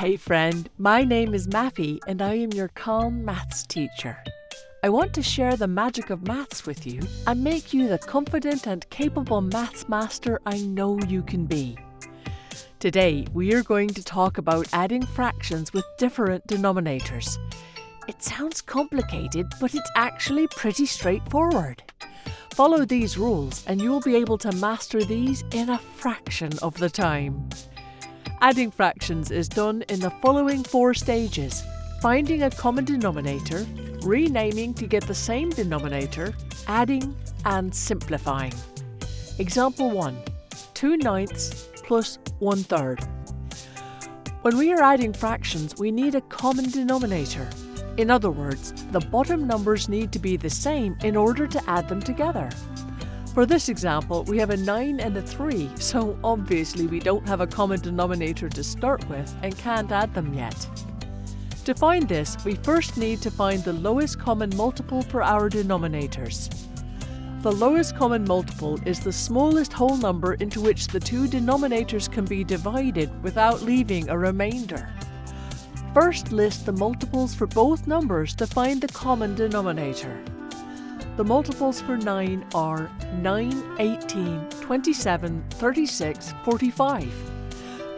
Hey friend, my name is Mappy and I am your calm maths teacher. I want to share the magic of maths with you and make you the confident and capable maths master I know you can be. Today we are going to talk about adding fractions with different denominators. It sounds complicated, but it's actually pretty straightforward. Follow these rules and you'll be able to master these in a fraction of the time. Adding fractions is done in the following 4 stages: finding a common denominator, renaming to get the same denominator, adding and simplifying. Example 1. 2/9 plus 1/3. When we are adding fractions, we need a common denominator. In other words, the bottom numbers need to be the same in order to add them together. For this example, we have a 9 and a 3, so obviously we don't have a common denominator to start with and can't add them yet. To find this, we first need to find the lowest common multiple for our denominators. The lowest common multiple is the smallest whole number into which the 2 denominators can be divided without leaving a remainder. First, list the multiples for both numbers to find the common denominator. The multiples for 9 are 9, 18, 27, 36, 45.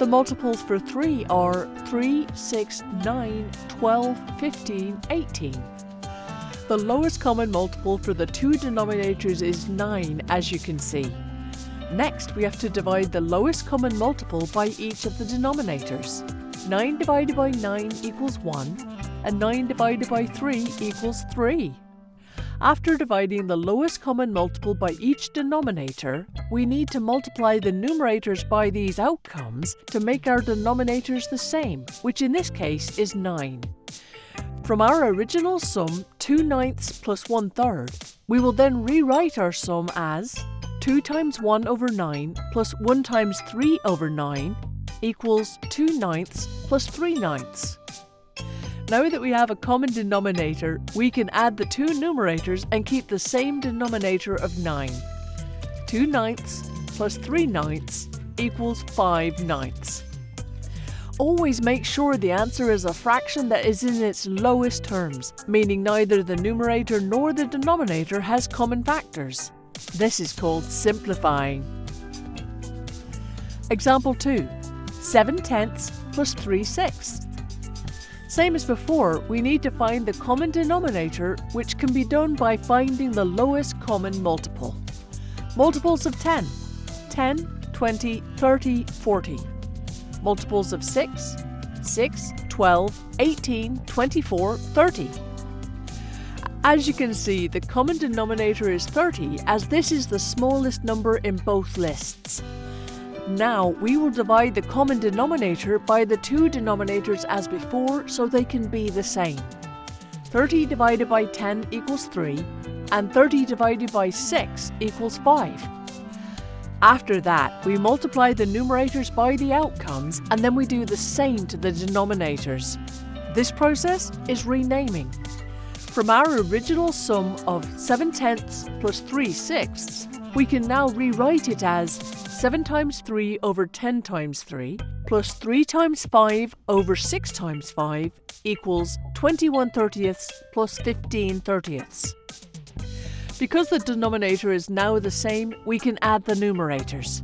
The multiples for 3 are 3, 6, 9, 12, 15, 18. The lowest common multiple for the 2 denominators is 9, as you can see. Next, we have to divide the lowest common multiple by each of the denominators. 9 divided by 9 equals 1, and 9 divided by 3 equals 3. After dividing the lowest common multiple by each denominator, we need to multiply the numerators by these outcomes to make our denominators the same, which in this case is 9. From our original sum, 2/9 plus 1/3, we will then rewrite our sum as 2 times 1 over 9 plus 1 times 3 over 9 equals 2/9 plus 3/9. Now that we have a common denominator, we can add the 2 numerators and keep the same denominator of 9. 2/9 plus 3/9 equals 5/9. Always make sure the answer is a fraction that is in its lowest terms, meaning neither the numerator nor the denominator has common factors. This is called simplifying. Example 2. 7/10 plus 3/6. Same as before, we need to find the common denominator, which can be done by finding the lowest common multiple. Multiples of 10. 10, 20, 30, 40. Multiples of 6. 6, 12, 18, 24, 30. As you can see, the common denominator is 30, as this is the smallest number in both lists. Now we will divide the common denominator by the 2 denominators as before so they can be the same. 30 divided by 10 equals 3 and 30 divided by 6 equals 5. After that, we multiply the numerators by the outcomes and then we do the same to the denominators. This process is renaming. From our original sum of 7/10 plus 3/6, we can now rewrite it as 7 times 3 over 10 times 3 plus 3 times 5 over 6 times 5 equals 21/30 plus 15/30. Because the denominator is now the same, we can add the numerators.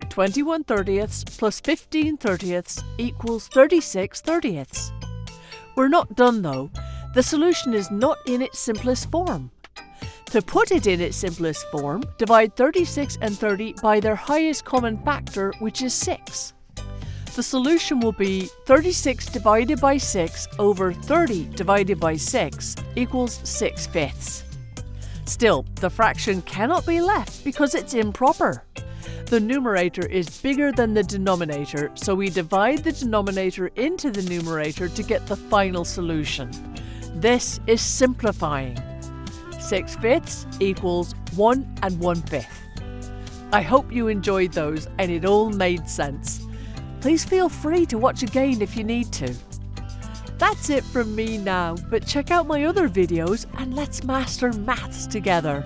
21/30 plus 15/30 equals 36/30. We're not done though. The solution is not in its simplest form. To put it in its simplest form, divide 36 and 30 by their highest common factor, which is 6. The solution will be 36 divided by 6 over 30 divided by 6 equals 6/5. Still, the fraction cannot be left because it's improper. The numerator is bigger than the denominator, so we divide the denominator into the numerator to get the final solution. This is simplifying. 6/5 equals 1 and 1/5. I hope you enjoyed those and it all made sense. Please feel free to watch again if you need to. That's it from me now, but check out my other videos and let's master maths together.